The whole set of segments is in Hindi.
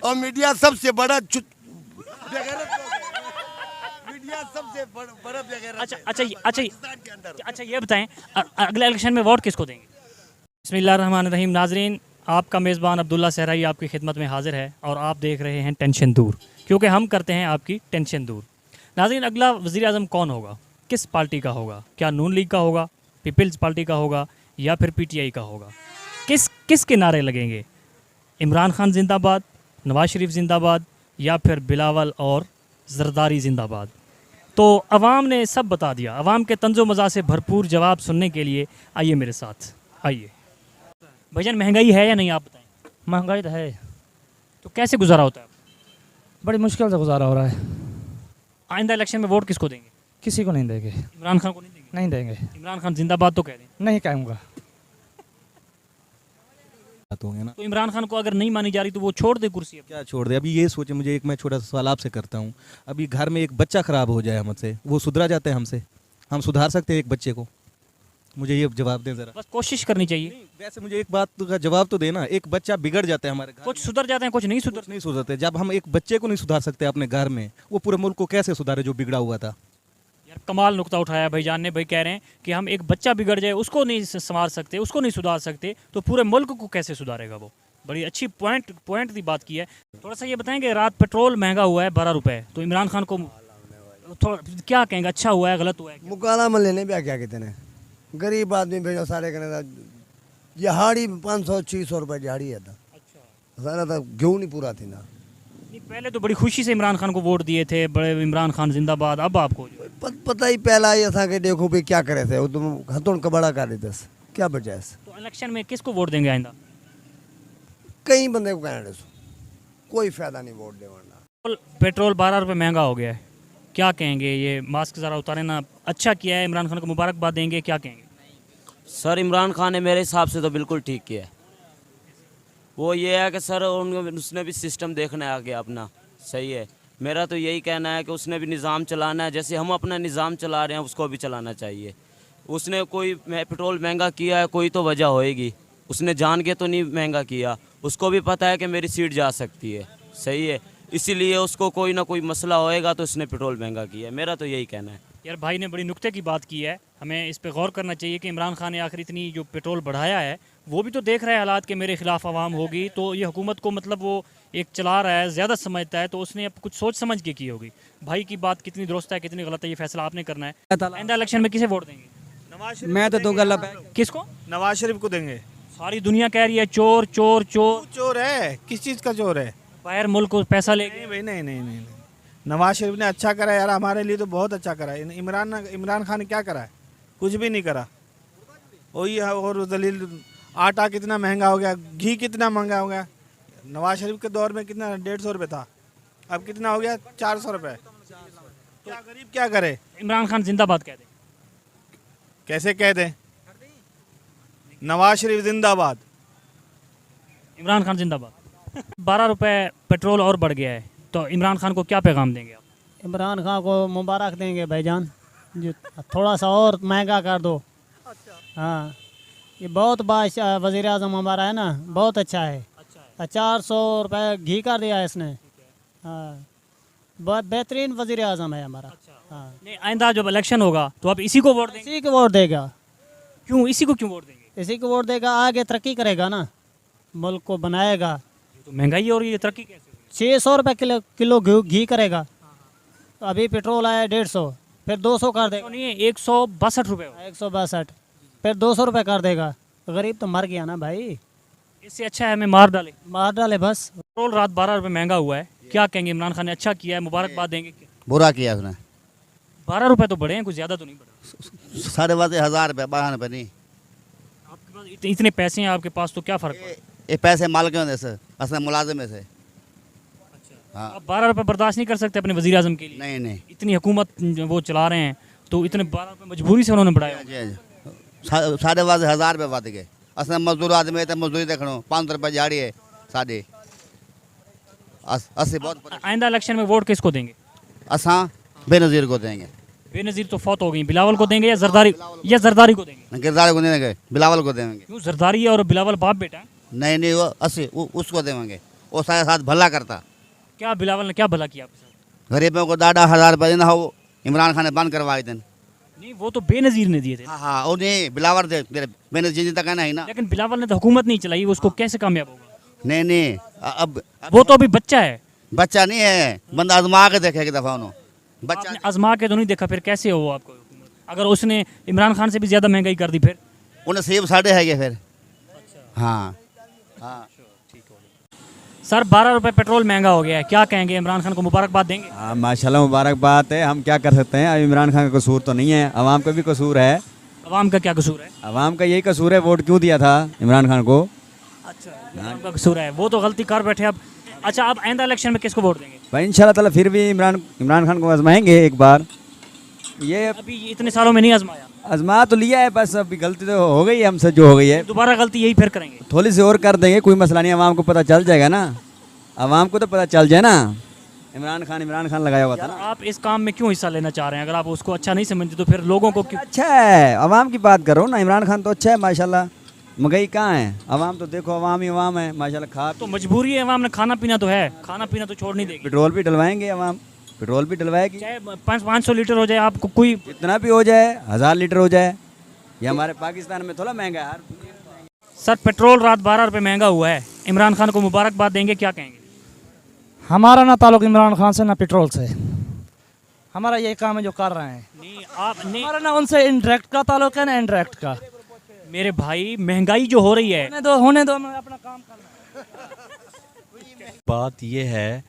और मीडिया सबसे बड़ा बेगैरत लोग हैं। मीडिया सबसे बड़ा बेगैरत है पाकिस्तान के अंदर। अच्छा ये बताएं अगले इलेक्शन में वोट किसको देंगे? बिस्मिल्लाहिर्रहमानिर्रहीम। नाजरीन, आपका मेज़बान अब्दुल्ला सहराई आपकी खिदमत में हाजिर है और आप देख रहे हैं टेंशन दूर, क्योंकि हम करते हैं आपकी टेंशन दूर। नाजरीन, अगला वज़ीर आज़म कौन होगा, किस पार्टी का होगा? क्या नून लीग का होगा, पीपल्स पार्टी का होगा, या फिर पीटीआई का होगा? किसके नारे लगेंगे? इमरान खान जिंदाबाद, नवाज शरीफ जिंदाबाद, या फिर बिलावल और जरदारी जिंदाबाद? तो अवाम ने सब बता दिया। अवाम के तंजो मज़ा से भरपूर जवाब सुनने के लिए आइए मेरे साथ, आइए। भजन महंगाई है या नहीं, आप बताएं। महंगाई तो है, तो कैसे गुजारा होता है? बड़ी मुश्किल से गुजारा हो रहा है। आइंदा इलेक्शन में वोट किसको देंगे? किसी को नहीं देंगे। इमरान खान को नहीं देंगे? नहीं देंगे। इमरान खान जिंदाबाद तो कह दें। नहीं कहूँगा। तो इमरान खान को अगर नहीं मानी जा रही तो वो छोड़ दे कुर्सी। अब क्या छोड़ दे? अभी ये सोचे, मुझे एक मैं छोटा सा सवाल आपसे करता हूँ। अभी घर में एक बच्चा खराब हो जाए हमसे, वो सुधरा जाता है हमसे? हम सुधार सकते हैं एक बच्चे को? मुझे ये जवाब दें ज़रा। बस कोशिश करनी चाहिए। वैसे मुझे एक बात का जवाब तो देना। एक बच्चा बिगड़ जाता है हमारे घर, कुछ सुधर जाते हैं, कुछ नहीं सुधर। नहीं सुधरते। जब हम एक बच्चे को नहीं सुधार सकते अपने घर में, वो पूरे मुल्क को कैसे सुधारे जो बिगड़ा हुआ था? यार कमाल नुक्ता उठाया भाईजान ने। भाई कह रहे हैं कि हम एक बच्चा बिगड़ जाए उसको नहीं संवार सकते, उसको नहीं सुधार सकते, तो पूरे मुल्क को कैसे सुधारेगा वो? बड़ी अच्छी पॉइंट की बात की है। थोड़ा सा ये बताएंगे, रात पेट्रोल महंगा हुआ है 12 रुपए, तो इमरान खान को थोड़ा क्या कहेंगे, अच्छा हुआ है गलत हुआ है? मुकाला में लेने भी क्या कहते हैं, गरीब आदमी भेजो सारे कहने दिहाड़ी 500-600 रुपये दिहाड़ी है था। सारा था गेहूँ नहीं पूरा थी ना। नहीं, पहले तो बड़ी खुशी से इमरान खान को वोट दिए थे, बड़े इमरान खान जिंदाबाद। अब आपको पता ही पहला ये था कि देखो भाई क्या करे थे, वो तुम हथों का बड़ा कर देते, क्या बचा है? तो इलेक्शन में किसको वोट देंगे आइंदा? कई बंदे को कहने दो, कोई फायदा नहीं वोट देना। पेट्रोल 12 रुपये महंगा हो गया है, क्या कहेंगे? ये मास्क ज़रा उतारे ना। अच्छा किया है, इमरान खान को मुबारकबाद देंगे, क्या कहेंगे? सर इमरान खान ने मेरे हिसाब से तो बिल्कुल ठीक किया है। वो ये है कि सर उसने भी सिस्टम देखना है आगे अपना, सही है। मेरा तो यही कहना है कि उसने भी निज़ाम चलाना है, जैसे हम अपना निज़ाम चला रहे हैं उसको भी चलाना चाहिए। उसने कोई पेट्रोल महंगा किया है, कोई तो वजह होएगी। उसने जान के तो नहीं महंगा किया, उसको भी पता है कि मेरी सीट जा सकती है, सही है। इसीलिए उसको कोई ना कोई मसला होएगा तो उसने पेट्रोल महंगा किया है। मेरा तो यही कहना है। यार भाई ने बड़ी नुक्ते की बात की है, हमें इस पे गौर करना चाहिए कि इमरान खान ने आखिर इतनी जो पेट्रोल बढ़ाया है, वो भी तो देख रहा है हालात के मेरे खिलाफ आवाम होगी, तो ये हुकूमत को मतलब वो एक चला रहा है, ज़्यादा समझता है, तो उसने अब कुछ सोच समझ के की होगी। भाई की बात कितनी दुरुस्त है कितनी गलत है, ये फैसला आपने करना है। आइंदा इलेक्शन में किसे वोट देंगे? मैं तो दो गला किसको? नवाज शरीफ को देंगे। सारी दुनिया कह रही है चोर चोर चोर। चोर है? किस चीज़ का चोर है? बाहर मुल्क को पैसा ले नहीं भाई, नहीं। नवाज शरीफ ने अच्छा करा यार, हमारे लिए तो बहुत अच्छा करा है। इमरान खान ने क्या करा है? कुछ भी नहीं करा। वही है। और दलील, आटा कितना महंगा हो गया, घी कितना महंगा हो गया। नवाज शरीफ के दौर में कितना 150 रुपये था, अब कितना हो गया 400 रुपये। क्या गरीब क्या करे? इमरान खान जिंदाबाद कह दे। कैसे कह दें? नवाज शरीफ जिंदाबाद, इमरान खान जिंदाबाद। 12 रुपए पेट्रोल और बढ़ गया है, तो इमरान खान को क्या पैगाम देंगे आप? इमरान खान को मुबारक देंगे भाईजान, जो थोड़ा सा और महंगा कर दो। हाँ, ये बहुत बादशाह वज़ीर आज़म हमारा है ना, बहुत अच्छा है। 400 रुपये घी कर दिया है इसने। हाँ, बहुत बेहतरीन वज़ीर आज़म है हमारा। हाँ, नहीं, आइंदा जब इलेक्शन होगा तो आप इसी को वोट देंगे? इसी को वोट देगा। क्यों इसी को क्यों वोट देंगे? इसी को वोट देगा, आगे तरक्की करेगा ना, मुल्क को बनाएगा। तो महंगाई हो रही है, तरक्की कैसे होगी? 600 रुपये किलो घी करेगा। अभी पेट्रोल आया 150, फिर 200 कर देगा। तो नहीं है, 162 रुपये 162, फिर 200 रुपये कर देगा। गरीब तो मर गया ना भाई। इससे अच्छा है हमें मार डाले बस। पेट्रोल रात 12 रुपये महंगा हुआ है, क्या कहेंगे? इमरान खान ने अच्छा किया है, मुबारकबाद देंगे? बुरा किया उसने। 12 रुपये तो बढ़े हैं, कुछ ज़्यादा तो नहीं बढ़े। 12,500 रुपये, 12 रुपये नहीं। आपके पास इतने पैसे हैं आपके पास, तो क्या फ़र्क पड़ा? ये पैसे माल क्यों दे सर, असल मुलाजिम है से। हाँ, आप 12 रुपये बर्दाश्त नहीं कर सकते अपने वज़ीर आज़म के लिए? नहीं। इतनी हुकूमत वो चला रहे हैं, तो इतने 12 रुपये मजबूरी से उन्होंने बढ़ाया। 12,500 रुपये बढ़ गए। असल मजदूर आदमी है तो मजदूरी देखो, 500 रुपये दिहाड़ी है साढ़े 80। बहुत आइंदा इलेक्शन में वोट किसको देंगे? असा बेनज़ीर को देंगे। बेनज़ीर तो फौत हो गई, बिलावल को देंगे या जरदारी को देंगे? गिरदारी को देंगे, बिलावल को देंगे। क्यों, जरदारी और बिलावल बाप बेटा? नहीं वो 80 उसको देंगे। वो सारे साथ भला करता। क्या बिलावल ने क्या भला किया आपके साथ? गरीबों को 10,000 रुपये देना हो, इमरान खान ने बंद करवाए दिन। नहीं, वो तो बेनजीर ने दिए थे। हाँ हाँ, वो नहीं बिलावर दे मैंने जी तक कहना है ना। लेकिन बिलावल ने तो हुकूमत नहीं चलाई, उसको कैसे कामयाब होगा? नहीं नहीं, अब वो तो अभी बच्चा है। बच्चा नहीं है, बंदा आजमा के देखे एक दफा उन्होंने। बच्चा आपने आजमा के तो नहीं देखा, फिर कैसे हो आपको हुकूमत? अगर उसने इमरान खान से भी ज्यादा महंगाई कर दी फिर? उन्हें सेब साढ़े है ये फिर। हाँ हाँ, सर 12 रुपए पेट्रोल महंगा हो गया है, क्या कहेंगे? इमरान खान को मुबारकबाद देंगे? हाँ माशाल्लाह मुबारकबाद है। हम क्या कर सकते हैं, अब इमरान खान का कसूर तो नहीं है, अवाम का भी कसूर है। अवाम का क्या कसूर है? अवाम का यही कसूर है, वोट क्यों दिया था इमरान खान को। अच्छा, अवाम का कसूर है, वो तो गलती कर बैठे अब। अच्छा, अब आइंदा इलेक्शन में किसको वोट देंगे? भाई इंशाल्लाह ताला फिर भी इमरान खान को आजमाएंगे एक बार। ये अभी इतने सालों में नहीं आजमाया, आजमा तो लिया है, बस अभी गलती तो हो गई है हमसे जो हो गई है। दोबारा गलती यही फिर करेंगे? थोड़ी सी और कर देंगे, कोई मसला नहीं, अवाम को पता चल जाएगा ना, अवाम को तो पता चल जाए ना। इमरान खान लगाया हुआ था ना। आप इस काम में क्यों हिस्सा लेना चाह रहे हैं? अगर आप उसको अच्छा नहीं समझते तो फिर लोगों को क्यों? अच्छा है, अवाम की बात करो ना, इमरान खान तो अच्छा है माशाल्लाह। महंगाई कहाँ है, अवाम तो देखो अवाम ही अवाम है माशाल्लाह। खा तो मजबूरी है, अवाम ने खाना पीना तो है, खाना पीना तो छोड़ नहीं देगी। पेट्रोल भी डलवाएंगे अवाम, पेट्रोल भी डलवाएगी, चाहे 500 लीटर हो जाए, आपको कोई जितना भी हो जाए, 1000 लीटर हो जाए। ये हमारे पाकिस्तान में थोड़ा महंगा है यार। सर पेट्रोल रात 12 रुपए महंगा हुआ है, इमरान खान को मुबारकबाद देंगे, क्या कहेंगे? हमारा ना ताल्लुक इमरान खान से ना पेट्रोल से, हमारा ये काम है जो कर रहे हैं। नहीं, आप नहीं, हमारा ना उनसे इनडायरेक्ट का ताल्लुक है ना इनडायरेक्ट का। मेरे भाई महंगाई जो हो रही है, होने दो, हमें अपना काम करना है। बात यह है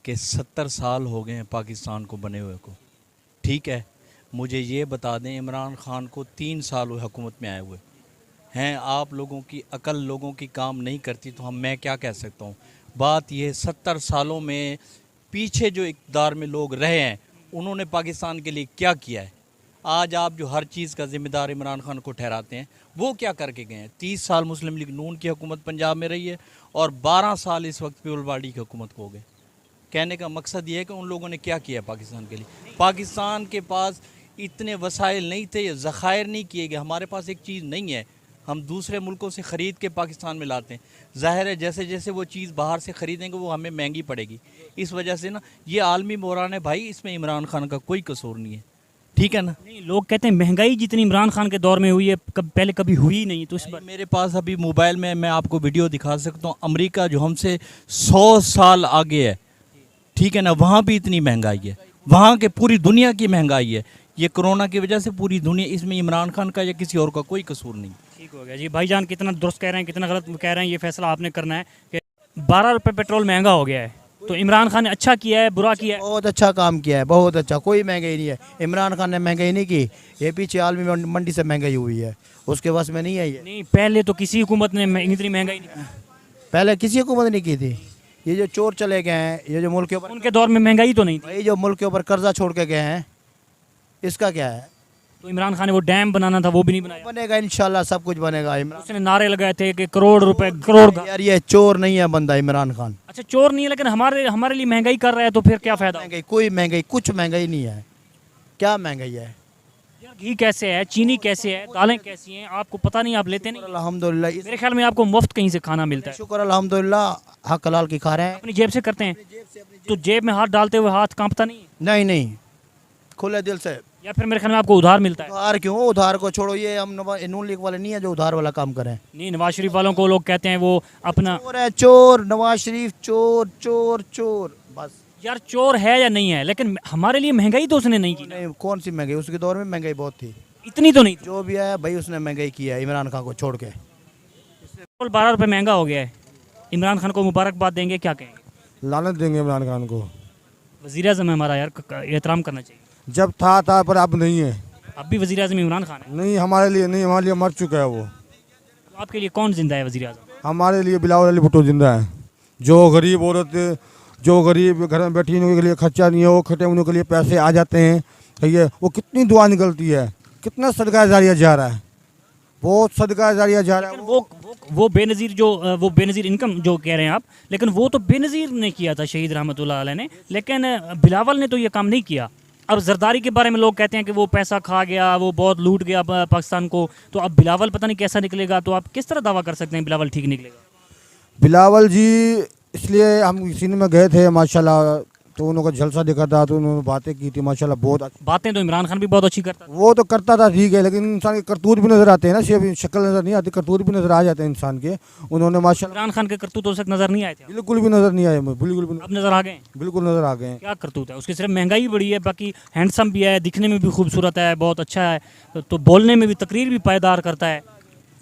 कि 70 साल हो गए हैं पाकिस्तान को बने हुए को, ठीक है। मुझे ये बता दें, इमरान खान को 3 साल हुए हुकूमत में आए हुए हैं। आप लोगों की अकल लोगों की काम नहीं करती तो मैं क्या कह सकता हूँ। बात यह 70 सालों में पीछे जो इक़्तिदार में लोग रहे हैं उन्होंने पाकिस्तान के लिए क्या किया है। आज आप जो हर चीज़ का ज़िम्मेदार इमरान खान को ठहराते हैं, वो क्या करके गए हैं। 30 साल मुस्लिम लीग नून की हुकूमत पंजाब में रही है और 12 साल इस वक्त पीपल पार्टी की हुकूमत को हो गए। कहने का मकसद ये है कि उन लोगों ने क्या किया पाकिस्तान के लिए। पाकिस्तान के पास इतने वसाइल नहीं थे, ज़खायर नहीं किए गए। हमारे पास एक चीज़ नहीं है, हम दूसरे मुल्कों से ख़रीद के पाकिस्तान में लाते हैं। ज़ाहिर है जैसे जैसे वो चीज़ बाहर से ख़रीदेंगे वो हमें महंगी पड़ेगी। इस वजह से ना ये आलमी बहरान है भाई, इसमें इमरान खान का कोई कसूर नहीं है, ठीक है ना। नहीं, लोग कहते हैं महंगाई जितनी इमरान खान के दौर में हुई है पहले कभी हुई ही नहीं। तो इस बार मेरे पास अभी मोबाइल में मैं आपको वीडियो दिखा सकता हूँ। अमेरिका जो हमसे 100 साल आगे है, ठीक है ना, वहाँ भी इतनी महंगाई है, वहाँ के पूरी दुनिया की महंगाई है। ये कोरोना की वजह से पूरी दुनिया, इसमें इमरान खान का या किसी और का कोई कसूर नहीं। ठीक हो गया जी। भाईजान कितना दुरुस्त कह रहे हैं, कितना गलत कह रहे हैं, ये फैसला आपने करना है कि 12 रुपये पेट्रोल महंगा हो गया है, तो इमरान खान ने अच्छा किया है बुरा किया है? बहुत अच्छा काम किया है, बहुत अच्छा। कोई महंगाई नहीं है, इमरान खान ने महंगाई नहीं की। ये पीछे आलमी मंडी से महंगाई हुई है, उसके बस में नहीं है ये। नहीं, पहले तो किसी हुकूमत ने इतनी महंगाई नहीं की। पहले किसी हुकूमत ने की थी। ये जो चोर चले गए हैं, ये जो मुल्क के ऊपर, उनके दौर में महंगाई तो नहीं थी। ये जो मुल्क के ऊपर कर्जा छोड़ के गए हैं, इसका क्या है? तो इमरान खान ने वो डैम बनाना था, वो भी नहीं बनाया। बनेगा इंशाल्लाह, सब कुछ बनेगा। इमरान उसने नारे लगाए थे कि करोड़ रुपए, करोड़। यार ये चोर नहीं है बंदा इमरान खान। अच्छा, चोर नहीं है, लेकिन हमारे लिए महंगाई कर रहा है, तो फिर क्या फायदा? महंगाई कोई महंगाई, कुछ महंगाई नहीं है। क्या महंगाई है यार, घी कैसे है, चीनी कैसे है, दालें कैसी हैं, आपको पता नहीं, आप लेते नहीं। अल्हम्दुलिल्लाह, मेरे ख्याल में आपको मुफ्त कहीं से खाना मिलता है। शुक्र अल्हम्दुलिल्लाह, हक हलाल की खा रहे हैं। अपनी जेब से करते हैं, तो जेब में हाथ डालते हुए हाथ कांपता नहीं? नहीं नहीं, खुले दिल से। या फिर मेरे ख्याल में आपको उधार मिलता है? उधार क्यों? उधार को छोड़ो, ये हम नून लीग वाले नहीं है जो उधार वाला काम करें। नहीं, नवाज शरीफ वालों को लोग कहते हैं वो अपना चोर है, चोर। नवाज शरीफ चोर चोर चोर, बस। यार चोर है या नहीं है, लेकिन हमारे लिए महंगाई तो उसने नहीं की ना। नहीं, कौन सी महंगाई? उसके दौर में महंगाई बहुत थी। इतनी तो नहीं थी। जो भी है भाई, उसने महंगाई की है इमरान खान को छोड़ के। पेट्रोल 12 रुपये महंगा हो गया है, इमरान खान को मुबारकबाद देंगे, क्या कहेंगे? लानत देंगे इमरान खान को। वज़ीर आज़म है हमारा, यार एहतराम करना चाहिए। जब था पर अब नहीं है। अब भी वज़ीर आज़म इमरान खान है? नहीं, हमारे लिए नहीं, हमारे लिए मर चुका है वो। तो आपके लिए कौन जिंदा है वज़ीर आज़म? हमारे लिए बिलावल अली भुट्टो जिंदा है। जो गरीब औरत, जो गरीब घर में बैठी उनके लिए खर्चा नहीं है, वो खटे उनके लिए पैसे आ जाते हैं, सही है। वो कितनी दुआ निकलती है, कितना सदका जारिया जा रहा है, बहुत सदका जारिया जा रहा है। वो बेनज़ीर इनकम जो कह रहे हैं आप, लेकिन वो तो बेनज़ीर ने किया था, शहीद रहमतुल्लाह अलैह ने, लेकिन बिलावल ने तो ये काम नहीं किया। अब जरदारी के बारे में लोग कहते हैं कि वो पैसा खा गया, वो बहुत लूट गया पाकिस्तान को, तो अब बिलावल पता नहीं कैसा निकलेगा। तो आप किस तरह दावा कर सकते हैं बिलावल ठीक निकलेगा? बिलावल जी इसलिए हम सिंध में गए थे माशाल्लाह, तो उन्होंने जलसा देखा था, तो उन्होंने बातें की थी माशाल्लाह बहुत अच्छी। बातें तो इमरान खान भी बहुत अच्छी करता था। वो तो करता था ठीक है, लेकिन इंसान के करतूत भी नज़र आते हैं ना, सिर्फ शक्ल नज़र नहीं आती, करतूत भी नज़र आ जाते हैं इंसान के। उन्होंने माशाल्लाह इमरान खान के करतूत उस वक्त नजर नहीं आए थे, बिल्कुल भी नज़र नहीं आए, बिल्कुल भी अब नजर आ गए। बिल्कुल नज़र आ गए हैं। क्या करतूत है उसकी? सिर्फ महंगाई बड़ी है, बाकी हैंडसम भी है, दिखने में भी खूबसूरत है, बहुत अच्छा है, तो बोलने में भी तकरीर भी पायदार करता है।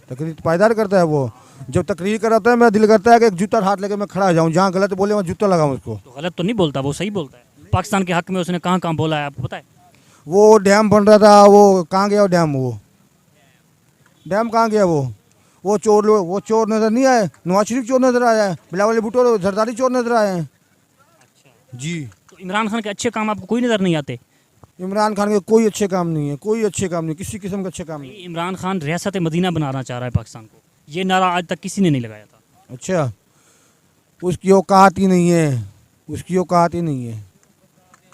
तकरीर पायदार करता है वो। जब तकरीर कराता है मेरा दिल करता है कि एक जूता हाथ लेके मैं खड़ा हो जाऊँ, जहाँ गलत बोले वहाँ जूता लगाऊँ उसको। तो गलत तो नहीं बोलता, वो सही बोलता है। पाकिस्तान के हक में उसने कहाँ कहाँ बोला है आपको पता है? वो डैम बन रहा था, वो कहाँ गया वो डैम? वो डैम कहाँ गया? वो चोर लोग, वो चोर नज़र नहीं आए? नवाज शरीफ चोर नज़र आया है, बिलावल भुट्टो जरदारी चोर नज़र आए हैं। जी। तो इमरान खान के अच्छे काम आपको कोई नज़र नहीं आते? इमरान खान के कोई अच्छे काम नहीं है, कोई अच्छे काम नहीं, किसी किस्म के अच्छे काम नहीं। इमरान खान रियासत मदीना बनाना चाह रहा है पाकिस्तान को, ये नारा आज तक किसी ने नहीं लगाया था। अच्छा, उसकी औकात ही नहीं है, उसकी औकात ही नहीं है,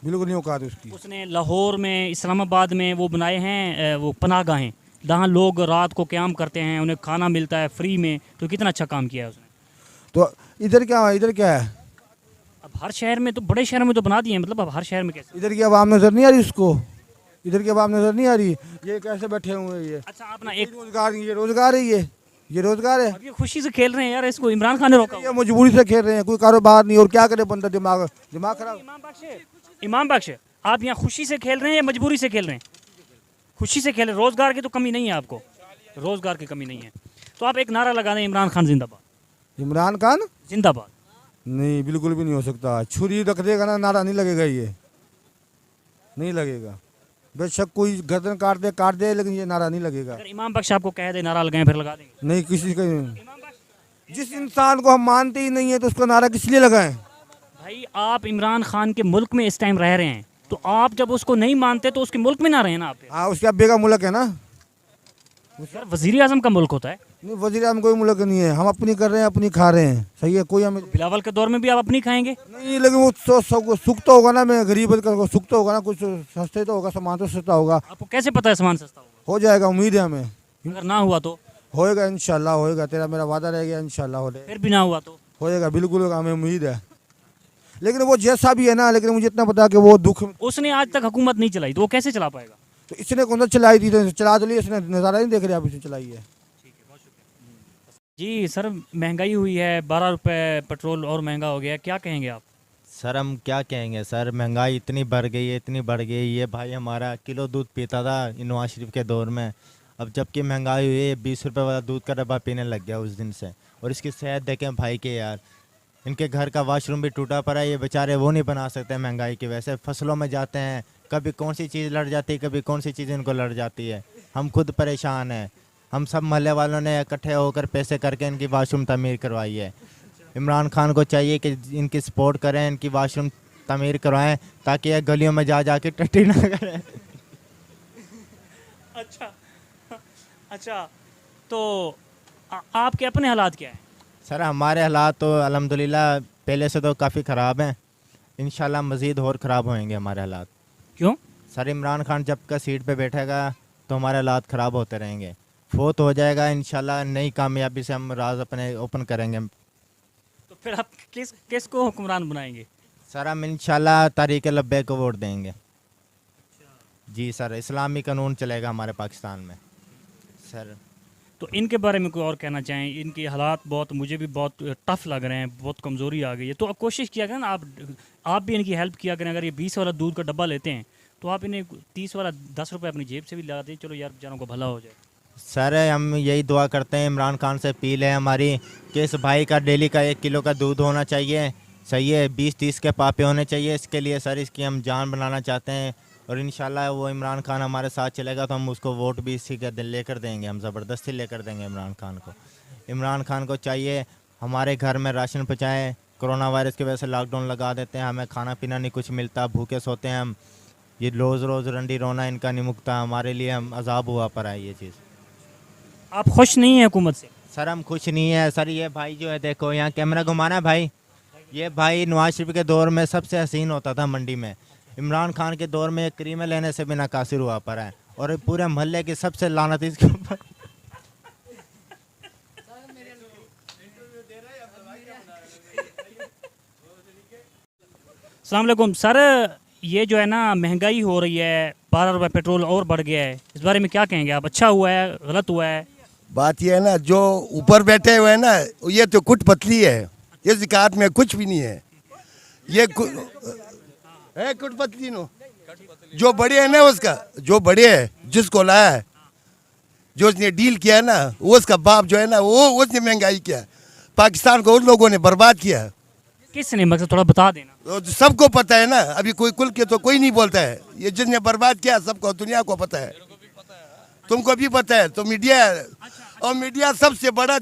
बिल्कुल नहीं औकात उसकी। उसने लाहौर में, इस्लामाबाद में वो बनाए हैं वो पनाहगाहें, जहाँ लोग रात को क़याम करते हैं, उन्हें खाना मिलता है फ्री में। तो कितना अच्छा काम किया है उसने। तो इधर क्या है? अब हर शहर में, तो बड़े शहरों में तो बना दिए हैं, मतलब अब हर शहर में कैसे? इधर की आवाम नज़र नहीं आ रही उसको, इधर की आवाम नज़र नहीं आ रही, ये कैसे बैठे हुए हैं ये? अच्छा, अपना एक रोजगार, ये रोजगार है, ये रोजगार है। अब ये खुशी से खेल रहे हैं यार, इसको इमरान खान ने रोका। ये मजबूरी से खेल रहे हैं, कोई कारोबार नहीं, और क्या करे बंदा, दिमाग खराब। इमाम बख्श, आप यहाँ खुशी से खेल रहे हैं या मजबूरी से खेल रहे हैं? खुशी से खेल रहे हैं। रोजगार की तो कमी नहीं है आपको, रोजगार की कमी नहीं है, तो आप एक नारा लगा दें, इमरान खान जिंदाबाद। इमरान खान जिंदाबाद। नहीं, बिल्कुल भी नहीं हो सकता। छुरी रख देगा ना, नारा नहीं लगेगा, ये नहीं लगेगा। बेशक कोई गर्दन काट दे, लेकिन ये नारा नहीं लगेगा। अगर इमाम बख्श आपको कह दे नारा लगाएं, फिर लगा देंगे? नहीं, किसी का नहीं। जिस इंसान को हम मानते ही नहीं है तो उसका नारा किस लिए लगाएं? भाई, आप इमरान खान के मुल्क में इस टाइम रह रहे हैं, तो आप जब उसको नहीं मानते तो उसके मुल्क में ना रहे ना आप। हाँ, उसके अब्बे का मुल्क है ना। यार, वजीर आजम का मुल्क होता है। नहीं, वजीर आजम कोई मुल्क नहीं है, हम अपनी कर रहे हैं, अपनी खा रहे हैं, सही है। कोई हमें बिलावल के दौर में भी आप अपनी खाएंगे? नहीं, लेकिन वो सुख तो होगा ना, मैं गरीब का सुख तो होगा ना, कुछ सस्ते तो होगा, सामान तो सस्ता होगा। आपको कैसे पता है सामान सस्ता होगा? हो जाएगा, उम्मीद है हमें। अगर ना हुआ तो? होएगा इंशाल्लाह, होएगा, तेरा मेरा वादा रह गया, इंशाल्लाह हो जाएगा। फिर भी ना हुआ तो? होएगा, बिल्कुल होगा, हमें उम्मीद है। लेकिन वो जैसा भी है ना, लेकिन मुझे इतना पता कि वो दुख, उसने आज तक हुकूमत नहीं चलाई, तो वो कैसे चला पाएगा? तो इसने कौन सा चलाई थी, तो चला तो ली इसने, नज़ारा नहीं देख रहे आप, इसने चलाई है। जी सर, महंगाई हुई है, 12 रुपये पेट्रोल और महंगा हो गया, क्या कहेंगे आप? सर हम क्या कहेंगे सर, महंगाई इतनी बढ़ गई है, इतनी बढ़ गई है। भाई हमारा किलो दूध पीता था नवाज शरीफ के दौर में, अब जबकि महंगाई हुई है 20 रुपये वाला दूध का डब्बा पीने लग गया उस दिन से। और इसकी सेहत देखें भाई के यार, इनके घर का वॉशरूम भी टूटा पड़ा है, ये बेचारे वो नहीं बना सकते महंगाई की वजह से। फसलों में जाते हैं, कभी कौन सी चीज़ लड़ जाती है, कभी कौन सी चीज़ इनको लड़ जाती है। हम खुद परेशान हैं। हम सब मोहल्ले वालों ने इकट्ठे होकर पैसे करके इनकी वॉशरूम तमीर करवाई है। इमरान खान को चाहिए कि इनकी सपोर्ट करें, इनकी वॉशरूम तमीर करवाएं, ताकि ये गलियों में जा के टट्टी ना करें। अच्छा, तो आपके अपने हालात क्या हैं? सर हमारे हालात तो अल्हम्दुलिल्लाह पहले से तो काफ़ी ख़राब हैं, इंशाल्लाह मज़ीद और ख़राब होएंगे हमारे हालात। क्यों? सर इमरान खान जब का सीट पे बैठेगा तो हमारे हालात ख़राब होते रहेंगे। फोत हो जाएगा इंशाल्लाह, नई कामयाबी से हम राज अपने ओपन करेंगे। तो फिर आप किसको हुक्मरान बनाएंगे? सर हम इंशाल्लाह तारीक़ लब्बे को वोट देंगे। जी सर, इस्लामी कानून चलेगा हमारे पाकिस्तान में सर। तो इनके बारे में कोई और कहना चाहें? इनके हालात बहुत, मुझे भी बहुत टफ लग रहे हैं, बहुत कमज़ोरी आ गई है। तो आप कोशिश किया करें ना, आप भी इनकी हेल्प किया करें। अगर ये 20 वाला दूध का डब्बा लेते हैं तो आप इन्हें 30 वाला 10 रुपये अपनी जेब से भी लगा दें, चलो यार बेचारों को भला हो जाए। सर हम यही दुआ करते हैं, इमरान खान से अपील है हमारी कि इस भाई का डेली का 1 किलो का दूध होना चाहिए, सही है। 20-30 के पापे होने चाहिए। इसके लिए सर इसकी हम जान बनाना चाहते हैं, और इंशाल्लाह वो इमरान खान हमारे साथ चलेगा तो हम उसको वोट भी इसी के लेकर देंगे, हम ज़बरदस्ती लेकर देंगे इमरान खान को। इमरान खान को चाहिए हमारे घर में राशन पहुँचाएँ। कोरोना वायरस की वजह से लॉकडाउन लगा देते हैं, हमें खाना पीना नहीं कुछ मिलता, भूखे सोते हैं हम। ये रोज़ रोज़ रंडी रोना इनका नहीं मुकता, हमारे लिए हम अजाब हुआ पर है ये चीज़। आप खुश नहीं हैं हुकूमत से? सर हम खुश नहीं है सर। ये भाई जो है, देखो यहाँ कैमरा घुमाना भाई, ये भाई नवाज शरीफ के दौर में सबसे हसीन होता था मंडी में। इमरान खान के दौर में क्रीमें लेने से भी नाकासिर हुआ पर है, और पूरे मोहल्ले की सबसे लानत इसके ऊपर। अस्सलाम वालेकुम सर, ये जो है ना महंगाई हो रही है, 12 रुपये पेट्रोल और बढ़ गया है, इस बारे में क्या कहेंगे आप? अच्छा हुआ है, गलत हुआ है? बात ये है ना, जो ऊपर बैठे हुए हैं ना, ये तो कुट पतली है, इस हाथ में कुछ भी नहीं है। ये है कुट पतली नो, जो बड़े है ना उसका, जो बड़े है जिसको लाया है, जो उसने डील किया है ना, वो उसका बाप जो है ना, वो उसने महंगाई किया। पाकिस्तान को उन लोगों ने बर्बाद किया। किसने, मतलब थोड़ा बता देना। तो सबको पता है ना, अभी कोई कुल के तो कोई नहीं बोलता है। ये जिसने बर्बाद किया सबको, दुनिया को पता है, तुमको भी पता है। तो मीडिया है, और मीडिया सबसे बड़ा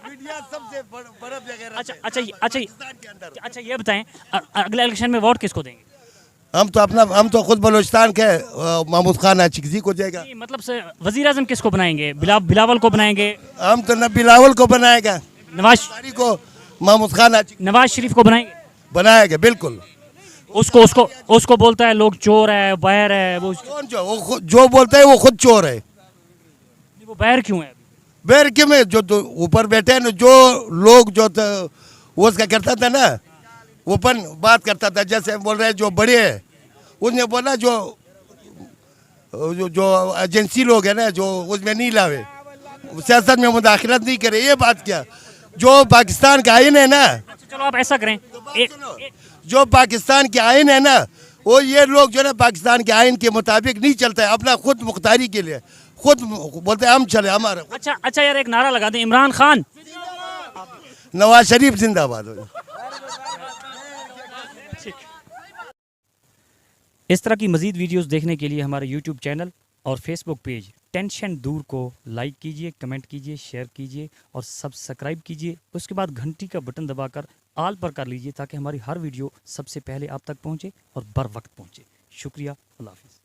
मीडिया सबसे बड़ा अच्छा ये बताएं, अगले इलेक्शन में वोट किसको देंगे? हम तो खुद बलोचिस्तान के महमूद खान आशिकजी को जाएगा। मतलब से वजीर आजम किसको बनाएंगे? बिलावल को बनाएंगे? हम तो न बिलावल को बनाएगा, नवाज को महमूद खान नवाज शरीफ को बनाएगा बिल्कुल। उसको बोलता है लोग चोर है, बैर है। वो कौन जो बोलता है वो खुद चोर है। वो बैर क्यों है? बैर क्यों में, जो ऊपर बैठे हैं ना, जो लोग जो वो उसका करता था ना, ओपन बात करता था, जैसे बोल रहे हैं जो बड़े हैं, उसने बोला जो एजेंसी लोग है ना, जो उसमें नहीं लावे, सियासत में मुदाखलत नहीं करे, ये बात क्या। जो पाकिस्तान का आइन है ना, चलो आप ऐसा करें, जो पाकिस्तान के आइन है ना, वो ये लोग जो है ना पाकिस्तान के आइन के मुताबिक नहीं चलता है, अपना खुद मुख्तारी के लिए खुद बोलते हैं हम चले हमारा। अच्छा यार, एक नारा लगा दें, इमरान खान, नवाज शरीफ जिंदाबाद। इस तरह की मज़ीद वीडियोस देखने के लिए हमारे यूट्यूब चैनल और फेसबुक पेज टेंशन दूर को लाइक कीजिए, कमेंट कीजिए, शेयर कीजिए और सब्सक्राइब कीजिए। उसके बाद घंटी का बटन दबाकर आल पर कर लीजिए, ताकि हमारी हर वीडियो सबसे पहले आप तक पहुंचे और बर वक्त पहुंचे। शुक्रिया, अल्लाह हाफिज़।